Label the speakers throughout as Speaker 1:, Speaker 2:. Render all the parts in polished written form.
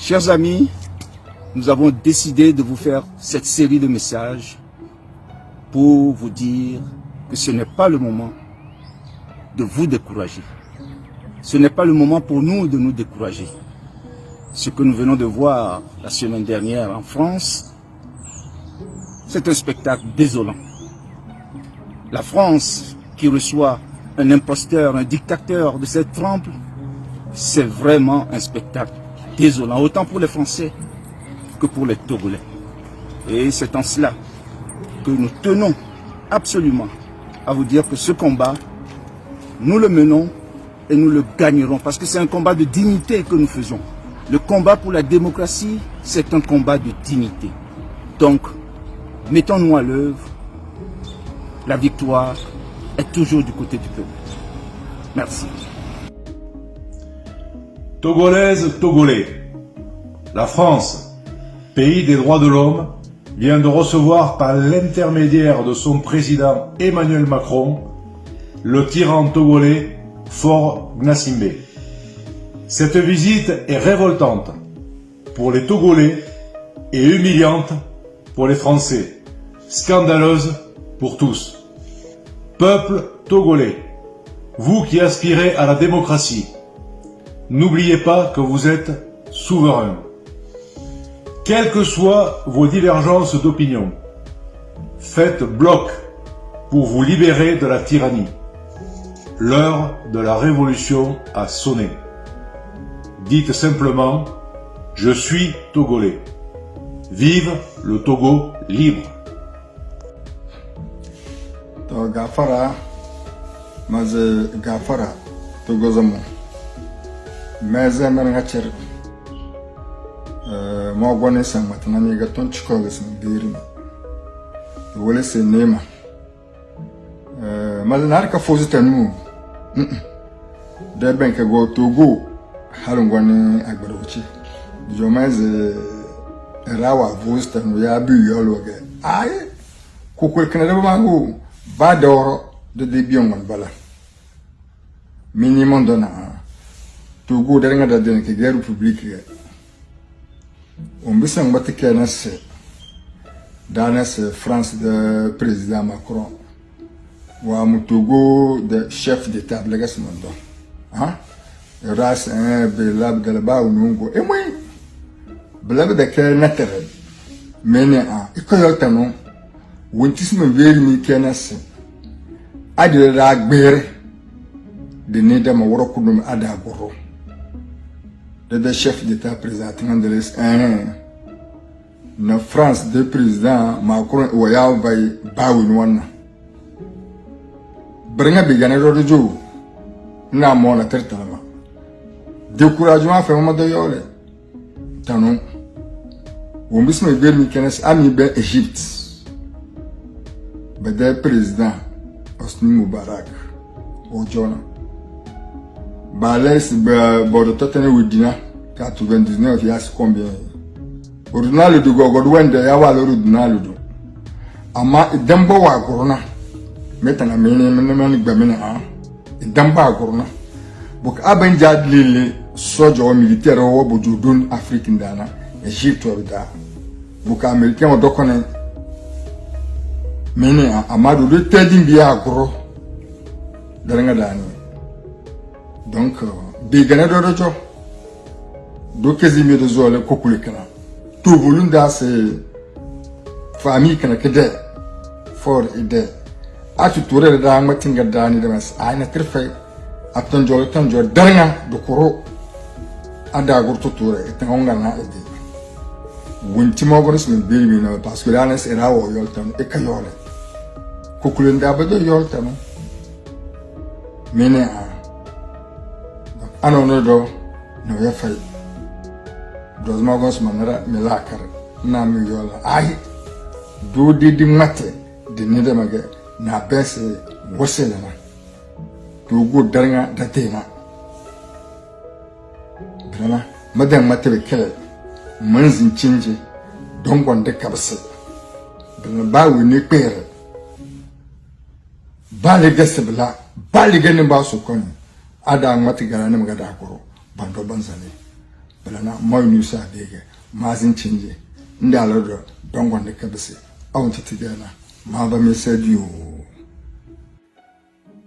Speaker 1: Chers amis, nous avons décidé de vous faire cette série de messages pour vous dire que ce n'est pas le moment de vous décourager. Ce n'est pas le moment pour nous de nous décourager. Ce que nous venons de voir la semaine dernière en France, c'est un spectacle désolant. La France qui reçoit un imposteur, un dictateur de cette trempe, c'est vraiment un spectacle désolant, autant pour les Français que pour les Togolais. Et c'est en cela que nous tenons absolument à vous dire que ce combat, nous le menons et nous le gagnerons, parce que c'est un combat de dignité que nous faisons. Le combat pour la démocratie, c'est un combat de dignité. Donc, mettons-nous à l'œuvre. La victoire est toujours du côté du peuple. Merci.
Speaker 2: Togolaises, Togolais, la France, pays des droits de l'homme, vient de recevoir par l'intermédiaire de son président Emmanuel Macron, le tyran togolais Faure Gnassingbé. Cette visite est révoltante pour les Togolais et humiliante pour les Français, scandaleuse pour tous. Peuple togolais, vous qui aspirez à la démocratie, n'oubliez pas que vous êtes souverain. Quelles que soient vos divergences d'opinion, faites bloc pour vous libérer de la tyrannie. L'heure de la révolution a sonné. Dites simplement, je suis Togolais. Vive le Togo libre.
Speaker 3: To gafara maze gafara Togo zamo. Meze men ngacher. Mo gone sang matana mi ga ton chiko ga sang biri. Wole se nema. Mal nar ka fozi tanu. De ben ka go Togo halun gone agbarochi. Jo meze rawa fozi tanu ya bi yolo ga. Ai kokol kana de bangu ba doro de debion gon bala. Minimum dona. Togo daringa da den ke guerre publique ga. On bisang batike na se dans France de président Macron wa Togo de chef d'état blaga sinondo hein ras un belab galba unungo e moi belab de ke natere mene a ikoyo tano wontisme veri mi kenase adire da gbere de ne da ma woro kudum ada goro de chef d'état président de na France de président Macron waya bay bawin wana bringa bigane do jo na mo na tertama découragement fait moment de yole tanon on bisme bel mi kenes ami be Égypte be président Hosni Moubarak o jona Balès bordo totene widina 99 yas combien ordinal du gogo wende ya wala ordinal du ama dembo wa corona metana meni gbamena a demba corona bok aban jadlile sojo militaire wo bojudun Afrique ndana Egypte orda bok américain o dokone meni a amadu de tedin biya goro daranga dani. Donc, des grenades de job, deux quasiment de zone, couple kana. Tout volume dans ces familles kana kede, fort ide. A tu tourner dans ma tinga dani de mas, a une très tanjor dernier de coro. A d'agur tout tour et un gana ide. Winti mogonis me baby na parce que là n'est era o yoltan e kayole. Couple ndabado yoltan. Mene a ano do no ya fay dos magos manara milakar na mi yola ai do di mate de ne de mage na bese wosela na to go daranga da tena drama madan mate be kele manzin cinje don gonde kabse dan ba wi ne pere ba le gasbla ba le ganin ba su kon ada mati gara ne magada koro bando banzale balana moy nu sa dege mazin chinje ndalo do dongon de kabese awon titigana ma ba me sadio.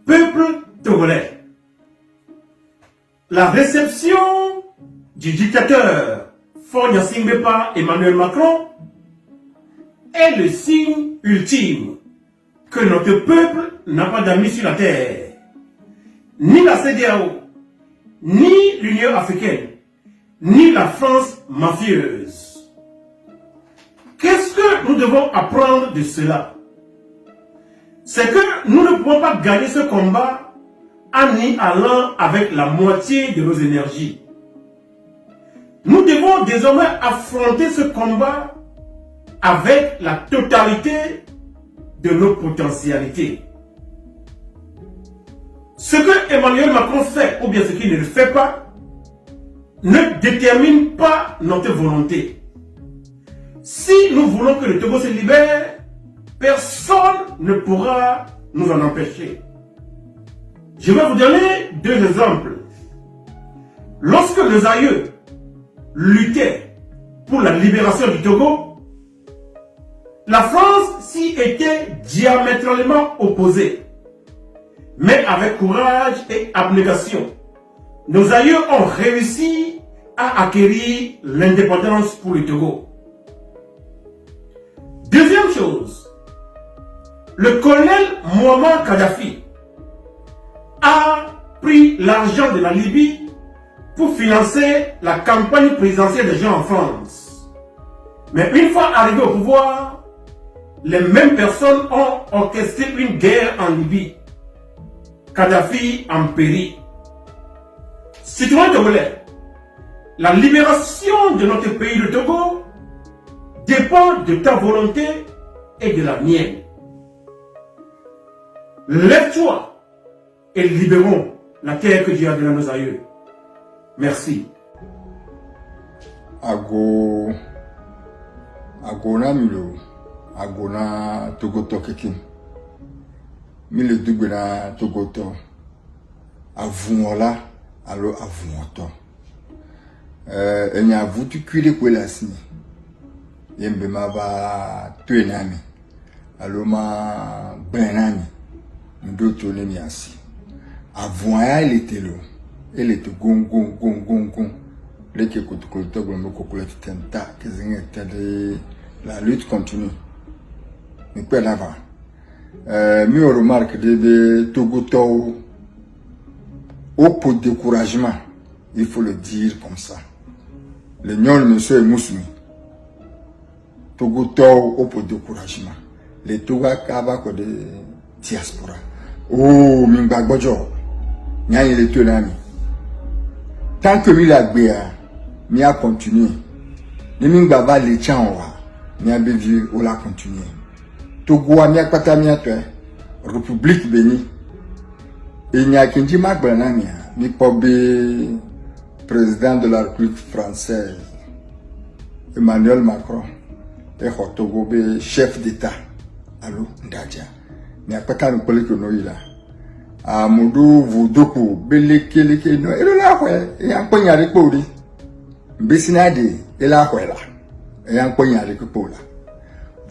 Speaker 4: Peuple togolais, la réception du dictateur Faure Gnassingbé par Emmanuel Macron est le signe ultime que notre peuple n'a pas d'amis sur la terre. Ni la CEDEAO, ni l'Union africaine, ni la France mafieuse. Qu'est-ce que nous devons apprendre de cela? C'est que nous ne pouvons pas gagner ce combat en y allant avec la moitié de nos énergies. Nous devons désormais affronter ce combat avec la totalité de nos potentialités. Ce que Emmanuel Macron fait, ou bien ce qu'il ne le fait pas, ne détermine pas notre volonté. Si nous voulons que le Togo se libère, personne ne pourra nous en empêcher. Je vais vous donner deux exemples. Lorsque les aïeux luttaient pour la libération du Togo, la France s'y était diamétralement opposée. Mais avec courage et abnégation, nos aïeux ont réussi à acquérir l'indépendance pour le Togo. Deuxième chose, le colonel Mouammar Kadhafi a pris l'argent de la Libye pour financer la campagne présidentielle des gens en France. Mais une fois arrivé au pouvoir, les mêmes personnes ont orchestré une guerre en Libye. Kadhafi en périt. Citoyens togolais, la libération de notre pays, le Togo, dépend de ta volonté et de la mienne. Lève-toi et libérons la terre que Dieu a donnée à nos aïeux. Merci.
Speaker 3: Agona milo, agona togoto kekin. Mille dubena togoto. Avuola, allo avuoto. Enya vutu kwile kwela sini. Yembe maba tuenami. Allo ma benami. Ndoto nemi asi. Avoya il était là. Il était gong. Leke kutukulto gombe kokula tenta. La lutte continue. Mais quoi d'avant? Mi remarque de Togoto au pour découragement, il faut le dire comme ça. Le niol monsieur Moussoumi. Togoto au pour découragement. Les Toga Kaba de diaspora. Oh, Mingbagojo. Nya il est tenami. Tant que mi la gbea, mi a continué. Ni Mingbaba le chanwa, mi a bevu ou la continué. Togo a mi a kwata mi a toi. République Béni. Et n'y a qu'un dit mi pobe président de la République française, Emmanuel Macron, et Togo be chef d'État. Allô, Ndadja. Mais après quand nous parlons que nous là, à Moudou, vous doko, beleke, no, et là, ouais, et un poignard de poli. Bessinade, et là, ouais, là, et un poignard de pola.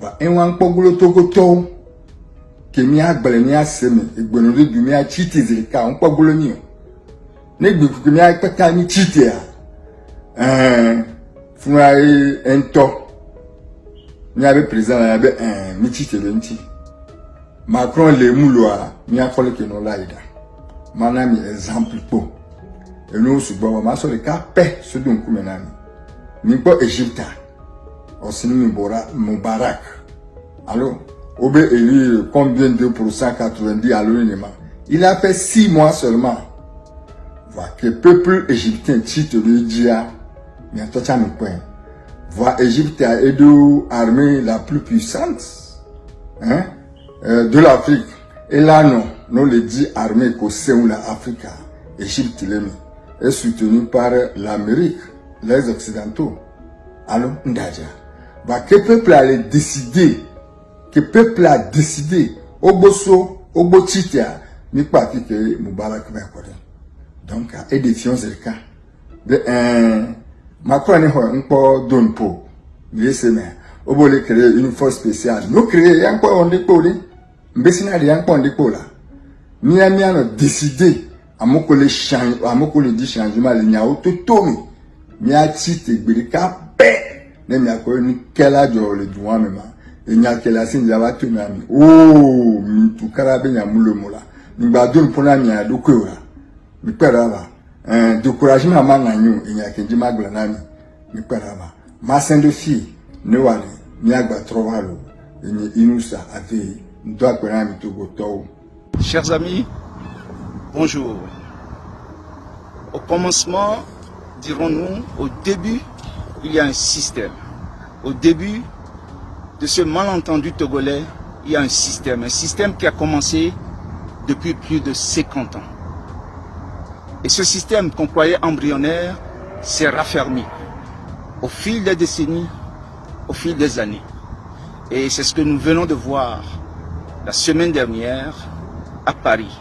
Speaker 3: Va, et un pogulo togoto. Que mi a gbele a seme egbono du mi a chiti zilika on pa golonio ne gbe ku mi a peta mi chiti fun ai ento mi a be président ya be mi chiti lenti Macron le mulo a mi a kole ke no laida mana mi exemple po e no sugbo ma so le ka pe so dun ku menani mi po Egypta o sinu mi bora Mubarak allô Obe élu combien de pourcents 90 à l'UNEMA. Il a fait 6 mois seulement. Voilà que le peuple égyptien titre le dia, mais à toi tu as mis point. Voilà Égypte a aidé l'armée la plus puissante de l'Afrique. Et là non, nous le dit armée qu'au sein de l'Afrique, Égypte est soutenue par l'Amérique, les Occidentaux. Alors, Ndadja. Voilà que le peuple a décidé. Que le peuple a décidé, Oboso, Obochitia, mais pas que Moubarak va accorder. Donc, et défiance le cas. De Macron n'est pas donne pour. Mais c'est mais. Au bout de créer une force spéciale. Nous créer un peu on dépôt. Mbessina de un peu on dépôt là. Miami a décidé à mon collègue change, à mon collègue dit changement le nia autotomi. Mia tite gbirika pe. Ne mia ko ni kela jo le droit même. Et nia kela sin java tu nami. Oh, mi tu karabe nya mulo mola. Ni ba don pona mia do ko ora. Mi perava. Découragement manganyo et nya kenji magla nami. Mi perava. Ma saint de fille ne wale ni agba trovalo et ni inusa ave ndo kwena mi to go to.
Speaker 1: Chers amis, bonjour. Au commencement, dirons-nous, au début, il y a un système. Au début de ce malentendu togolais, il y a un système qui a commencé depuis plus de 50 ans. Et ce système qu'on croyait embryonnaire s'est raffermi au fil des décennies, au fil des années. Et c'est ce que nous venons de voir la semaine dernière à Paris.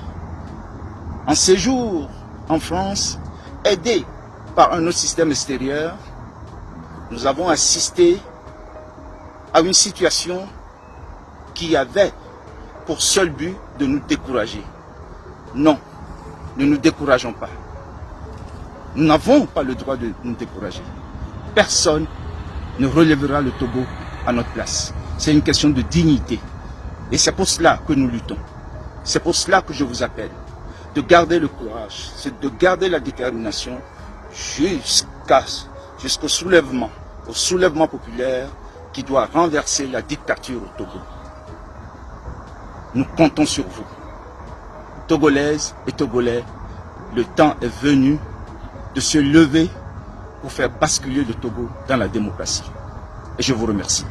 Speaker 1: En séjour en France, aidé par un autre système extérieur, nous avons assisté à une situation qui avait pour seul but de nous décourager. Non, ne nous décourageons pas. Nous n'avons pas le droit de nous décourager. Personne ne relèvera le Togo à notre place. C'est une question de dignité. Et c'est pour cela que nous luttons. C'est pour cela que je vous appelle de garder le courage, de garder la détermination jusqu'au soulèvement populaire qui doit renverser la dictature au Togo. Nous comptons sur vous. Togolaises et Togolais, le temps est venu de se lever pour faire basculer le Togo dans la démocratie. Et je vous remercie.